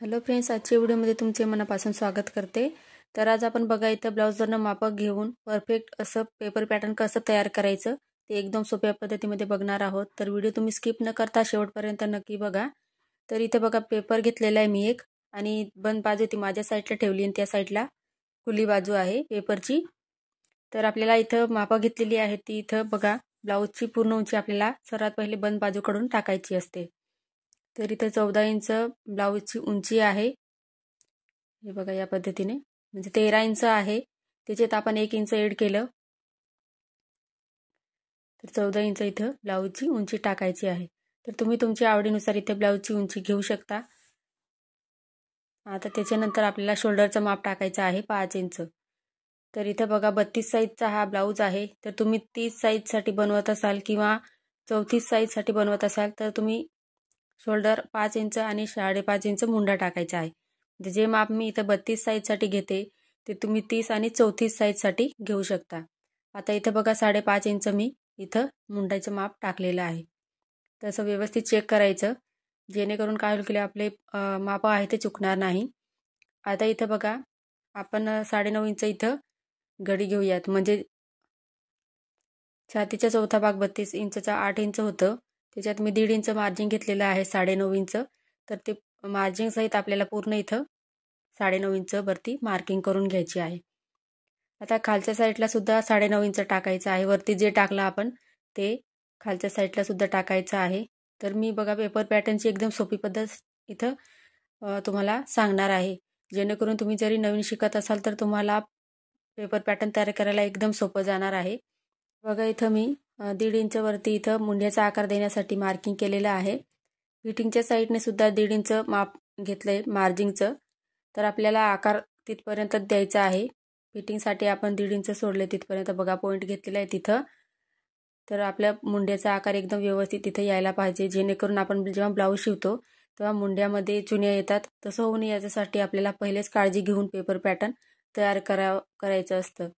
Hello friends, आजच्या व्हिडिओमध्ये तुमचे मनापासून स्वागत करते। तर आज आपण बघा इथं ब्लाऊजवरनं माप घेऊन परफेक्ट असं पेपर पॅटर्न कसं तयार करायचं ते एकदम सोप्या पद्धतीमध्ये बघणार आहोत। तर व्हिडिओ तुम्ही स्किप न करता शेवटपर्यंत नक्की बघा। तर इथे बघा पेपर घेतलेला आहे मी एक, आणि बंद बाजू ती माझ्या साईडला ठेवली आणि त्या साईडला खुली बाजू आहे पेपरची। तर आपल्याला इथं माप घेतलेली आहे ती इथं बघा ब्लाऊजची पूर्ण उंची आपल्याला सर्वात पहिले बंद बाजूकडून टाकायची असते। तर इथे 14 इंच ब्लाऊजची उंची आहे। हे बघा या पद्धतीने, म्हणजे 13 इंच आहे, त्याच्यात आपण 1 इंच ऐड केलं तर 14 इंच इथं ब्लाऊजची उंची टाकायची आहे। तर तुम्ही तुमच्या आवडीनुसार इथे ब्लाऊजची उंची घेऊ शकता। आता त्याच्यानंतर आपल्याला शोल्डरचं माप टाकायचं आहे 5 इंच। तर इथं बघा 32 साईजचा हा ब्लाऊज आहे। तर तुम्ही 30 साईजसाठी बनवत असाल किंवा 34 साईजसाठी बनवत असाल तर तुम्ही शोल्डर 5 इंच आणि 5.5 इंच मुंडा टाकायचा आहे। म्हणजे जे माप मी इथं 32 साईजसाठी घेते ते तुम्ही 30 आणि 34 साईजसाठी घेऊ शकता। आता इथं बघा 5.5 इंच मी इथं मुंडाचं माप टाकलेलं आहे। तसं व्यवस्थित चेक करायचं, जेणेकरून काय होईल की आपले माप आहे ते चुकणार नाही। आता इथं बघा आपण 9.5 इंच इथं घडी घेऊयात, म्हणजे छातीचा चौथा भाग 32 इंचचा 8 इंच होतं, त्याच्यात मी 1.5 इंच मार्जिन घेतलेलं आहे 9.5 इंच। तर ते मार्जिन सहित आपल्याला पूर्ण इथं 9.5 इंच वरती मार्किंग करून घ्यायची आहे। आता खालच्या साईडला सुद्धा 9.5 इंच टाकायचं आहे। वरती जे टाकलं आपण ते खालच्या साईडला सुद्धा टाकायचं आहे। तर मी बघा पेपर पॅटर्नची एकदम सोपी पद्धत इथं तुम्हाला सांगणार आहे, जेणेकरून तुम्ही जरी नवीन शिकत असाल तर तुम्हाला पेपर पॅटर्न तयार करायला एकदम सोपं जाणार आहे। बघा इथं मी 1.5 इंच वरती इथं मुंड्याचा आकार देण्यासाठी मार्किंग केलेलं आहे। फिटिंगच्या साईडने सुद्धा 1.5 इंच माप घेतलंय मार्जिंगचं। तर आपल्याला आकार तिथपर्यंत द्यायचा आहे। फिटिंगसाठी आपण 1.5 इंच सोडले तिथपर्यंत बघा पॉईंट घेतलेला आहे तिथं। तर आपल्या मुंड्याचा आकार एकदम व्यवस्थित तिथे यायला पाहिजे, जेणेकरून आपण जेव्हा ब्लाऊज शिवतो तेव्हा मुंड्यामध्ये चुन्या येतात, तसं होऊ नये याच्यासाठी आपल्याला पहिलेच काळजी घेऊन पेपर पॅटर्न तयार करायचं असतं।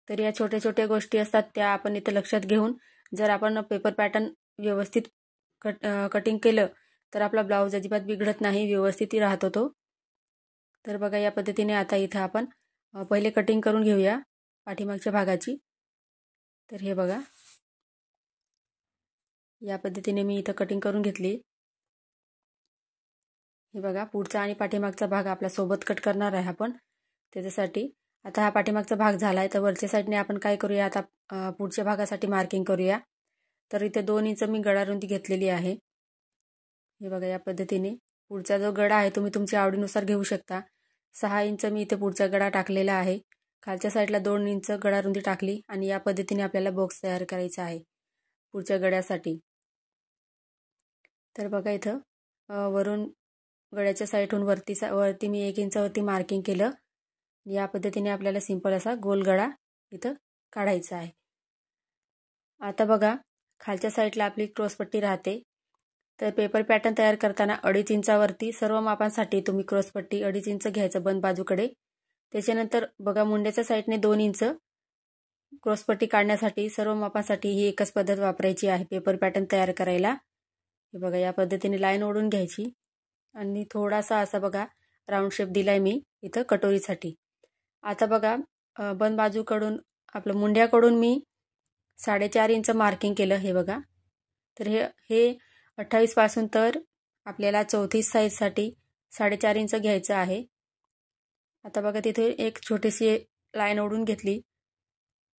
तर या छोट्या छोट्या गोष्टी असतात त्या आपण इथं लक्षात घेऊन जर आपण पेपर पॅटर्न व्यवस्थित कटिंग केलं तर आपला ब्लाऊज अजिबात बिघडत नाही, व्यवस्थित राहतो तो। तर बघा या पद्धतीने आता इथं आपण पहिले कटिंग करून घेऊया पाठीमागच्या भागाची। तर हे बघा या पद्धतीने मी इथं कटिंग करून घेतली। हे बघा पुढचा आणि पाठीमागचा भाग आपला सोबत कट करणार आहे आपण, त्याच्यासाठी आता हा पाठीमागचा भाग झालाय तर वरच्या साईडने आपण काय करूया, आता पुढच्या भागासाठी मार्किंग करूया। तर इथे 2 इंच मी गळा रुंदी घेतलेली आहे। हे बघा या पद्धतीने पुढचा जो गळा आहे तुम्ही तुमच्या आवडीनुसार घेऊ शकता। 6 इंच मी इथे पुढचा गळा टाकलेला आहे। खालच्या साईडला 2 इंच गळा रुंदी टाकली आणि या पद्धतीने आपल्याला बॉक्स तयार करायचा आहे पुढच्या गळ्यासाठी। तर बघा इथं वरून गळ्याच्या साईडहून वरती मी 1 इंच वरती मार्किंग केलं। या पद्धतीने आपल्याला सिंपल असा गोल गळा इथं काढायचा आहे। आता बघा खालच्या साईडला आपली क्रॉसपट्टी राहते। तर पेपर पॅटर्न तयार करताना 2.5 इंचावरती सर्व मापांसाठी तुम्ही क्रॉसपट्टी 2.5 इंच घ्यायचं बंद बाजूकडे। त्याच्यानंतर बघा मुंड्याच्या साईडने 2 इंच क्रॉसपट्टी काढण्यासाठी सर्व मापांसाठी ही एकच पद्धत वापरायची आहे पेपर पॅटर्न तयार करायला। हे बघा या पद्धतीने लाईन ओढून घ्यायची आणि थोडासा असा बघा राऊंड शेप दिलाय मी इथं कटोरीसाठी। आता बघा बंद बाजूकडून आपलं मुंड्याकडून मी 4.5 इंच मार्किंग केलं। हे बघा तर हे 28 पासून तर आपल्याला 34 साईजसाठी 4.5 इंच घ्यायचं आहे। आता बघा तिथे एक छोटीशी लाईन ओढून घेतली।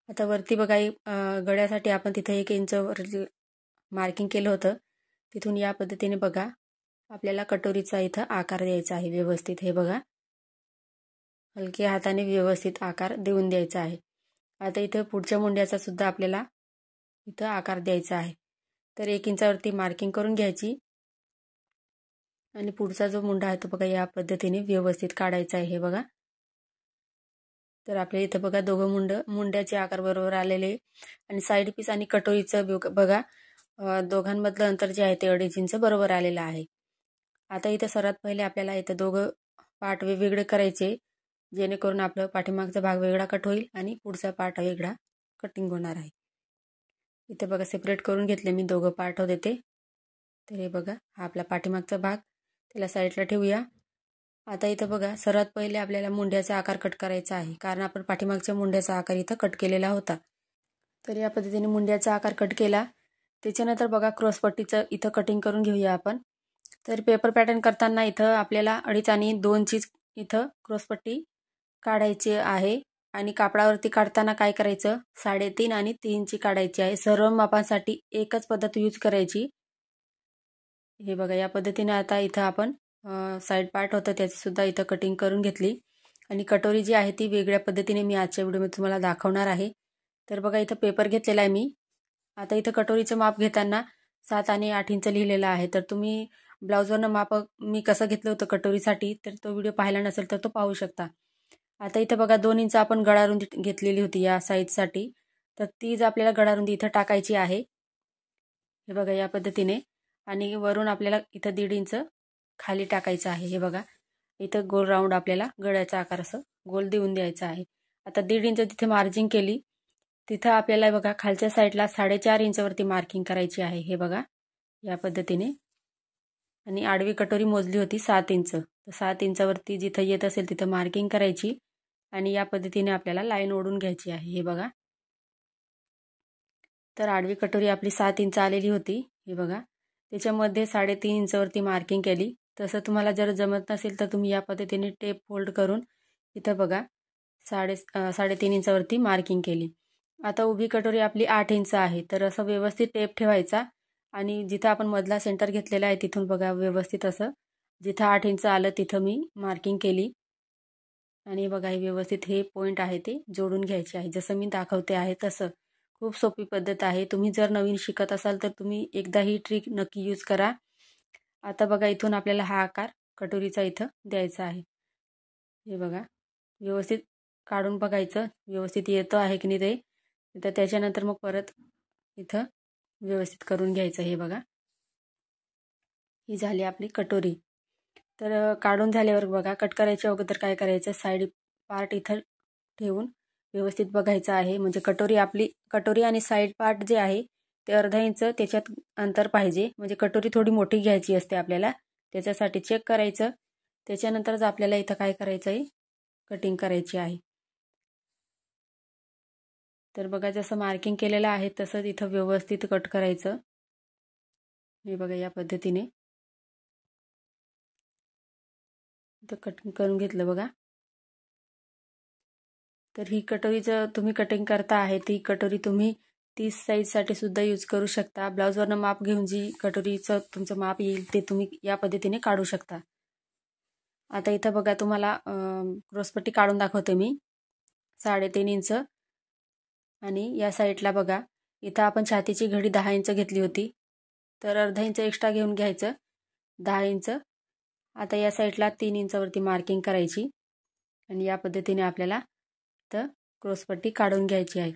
आता वरती बघा गळ्यासाठी आपण तिथे 1 इंच मार्किंग केलं होतं, तिथून या पद्धतीने बघा आपल्याला कटोरीचा इथं आकार द्यायचा आहे व्यवस्थित। हे बघा हलक्या हाताने व्यवस्थित आकार देऊन द्यायचा आहे। आता इथं पुढच्या मुंड्याचा सुद्धा आपल्याला इथं आकार द्यायचा आहे। तर 1 इंचावरती मार्किंग करून घ्यायची आणि पुढचा जो मुंडा आहे तो बघा या पद्धतीने व्यवस्थित काढायचा आहे। हे बघा तर आपल्या इथं बघा दोघं मुंड्याचे आकार बरोबर आलेले आणि साईड पीस आणि कटोरीचं बघा दोघांमधलं अंतर जे आहे ते 2.5 इंच बरोबर आलेलं आहे। आता इथं सर्वात पहिले आपल्याला इथं दोघं पार्ट वेगवेगळे करायचे, जेणेकरून आपलं पाठीमागचा भाग वेगळा कट होईल आणि पुढचा पार्ट वेगळा कटिंग होणार आहे। इथे बघा सेपरेट करून घेतले मी दोघं पार्ट होते ते। तर हे बघा हा आपला पाठीमागचा भाग, त्याला साईडला ठेवूया आता इथं बघा, सर्वात पहिले आपल्याला मुंड्याचा आकार कट करायचा आहे, कारण आपण पाठीमागच्या मुंड्याचा आकार इथं कट केलेला होता. तर या पद्धतीने मुंड्याचा आकार कट केला. त्याच्यानंतर बघा, क्रॉसपट्टीचं इथं कटिंग करून घेऊया आपण. तर पेपर पॅटर्न करताना इथं आपल्याला 2.5 आणि 2ची इथं क्रॉसपट्टी काढायची आहे. आणि कापडावरती काढताना काय करायचं, 3.5 आणि 3ची काढायची आहे. सर्व मापांसाठी एकच पद्धत यूज करायची. हे बघा, या पद्धतीने आता इथं आपण साईड पार्ट होतं त्याची सुद्धा इथं कटिंग करून घेतली. आणि कटोरी जी आहे ती वेगळ्या पद्धतीने मी आजच्या व्हिडिओमध्ये तुम्हाला दाखवणार आहे. तर बघा, इथं पेपर घेतलेला आहे मी. आता इथं कटोरीचं माप घेताना 7 आणि 8 इंच लिहिलेलं आहे. तर तुम्ही ब्लाऊजवरनं माप मी कसं घेतलं होतं कटोरीसाठी, तर तो व्हिडिओ पाहिला नसेल तर तो पाहू शकता. आता इथं बघा, 2 इंच आपण गळारुंदी घेतलेली होती या साईजसाठी. तर तीच आपल्याला गळारुंदी इथं टाकायची आहे. हे बघा, या पद्धतीने. आणि वरून आपल्याला इथं 1.5 इंच खाली टाकायचं आहे. हे बघा, इथं गोल राऊंड आपल्याला गळ्याचा आकार असं गोल देऊन द्यायचा आहे. आता 1.5 इंच तिथे मार्जिंग केली. तिथं आपल्याला बघा, खालच्या साईडला 4.5 इंचवरती मार्किंग करायची आहे. हे बघा, या पद्धतीने. आणि आडवी कटोरी मोजली होती 7 इंच. तर 7 इंचावरती जिथं येत असेल तिथं मार्किंग करायची. आणि या पद्धतीने आपल्याला लाईन ओढून घ्यायची आहे. हे बघा, तर आडवी कटोरी आपली 7 इंच आलेली होती. हे बघा, त्याच्यामध्ये 3.5 इंचवरती मार्किंग केली. तसं तुम्हाला जर जमत नसेल तर तुम्ही या पद्धतीने टेप फोल्ड करून इथं बघा 3.5 इंचावरती मार्किंग केली. आता उभी कटोरी आपली 8 इंच आहे. तर असं व्यवस्थित टेप ठेवायचा. आणि जिथं आपण मधला सेंटर घेतलेला आहे तिथून बघा, व्यवस्थित असं जिथं 8 इंच आलं तिथं मी मार्किंग केली. आणि बघा, हे व्यवस्थित हे पॉईंट आहे ते जोडून घ्यायचे आहे, जसं मी दाखवते आहे तसं. खूप सोपी पद्धत आहे. तुम्ही जर नवीन शिकत असाल तर तुम्ही एकदा ही ट्रिक नक्की यूज करा. आता बघा, इथून आपल्याला हा आकार कटोरीचा इथं द्यायचा आहे. हे बघा, व्यवस्थित काढून बघायचं व्यवस्थित येतो आहे की नाही ते. तर त्याच्यानंतर मग परत इथं व्यवस्थित करून घ्यायचं. हे बघा, ही झाली आपली कटोरी. तर काढून झाल्यावर बघा, कट करायच्या अगोदर काय करायचं, साईड पार्ट इथं ठेवून व्यवस्थित बघायचं आहे. म्हणजे कटोरी आणि साईड पार्ट जे आहे ते 1/2 इंच त्याच्यात अंतर पाहिजे. म्हणजे कटोरी थोडी मोठी घ्यायची असते आपल्याला, त्याच्यासाठी चेक करायचं. त्याच्यानंतरच आपल्याला इथं काय करायचं आहे, कटिंग करायची आहे. तर बघा, जसं मार्किंग केलेलं आहे तसंच इथं व्यवस्थित कट करायचं. हे बघा, या पद्धतीने इथं कटिंग करून घेतलं बघा. तर ही कटोरी जर तुम्ही कटिंग करता आहे ती कटोरी तुम्ही 30 साईजसाठी सुद्धा यूज करू शकता. ब्लाऊजवरनं माप घेऊन जी कटोरीचं तुमचं माप येईल ते तुम्ही या पद्धतीने काढू शकता. आता इथं बघा, तुम्हाला क्रॉसपट्टी काढून दाखवते मी. 3.5 इंच. आणि या साईडला बघा, इथं आपण छातीची घडी 10 इंच घेतली होती. तर 1/2 इंच एक्स्ट्रा घेऊन घ्यायचं, 10 इंच. आता या साईडला 3 इंचावरती मार्किंग करायची. आणि या पद्धतीने आपल्याला तर क्रॉसपट्टी काढून घ्यायची आहे.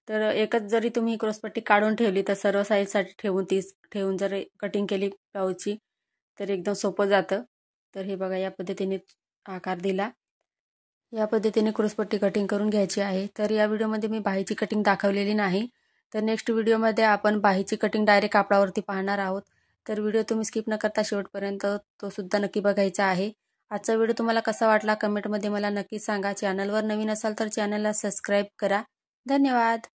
तर एकच जरी तुम्ही क्रॉसपट्टी काढून ठेवली तर सर्व साईजसाठी ठेवून 30 ठेवून जर कटिंग केली ब्लाऊजची तर एकदम सोपं जातं. तर हे बघा, या पद्धतीने आकार दिला. या पद्धतीने क्रॉसपट्टी कटिंग करून घ्यायची आहे. तर या व्हिडिओमध्ये मी बाहीची कटिंग दाखवलेली नाही. तर नेक्स्ट व्हिडिओमध्ये आपण बाहीची कटिंग डायरेक्ट कापडावरती पाहणार आहोत. तर व्हिडिओ तुम्ही स्किप न करता शेवटपर्यंत तो सुद्धा नक्की बघायचा आहे. आजचा व्हिडिओ तुम्हाला कसा वाटला कमेंटमध्ये मला नक्की सांगा. चॅनलवर नवीन असाल तर चॅनलला सबस्क्राईब करा. धन्यवाद.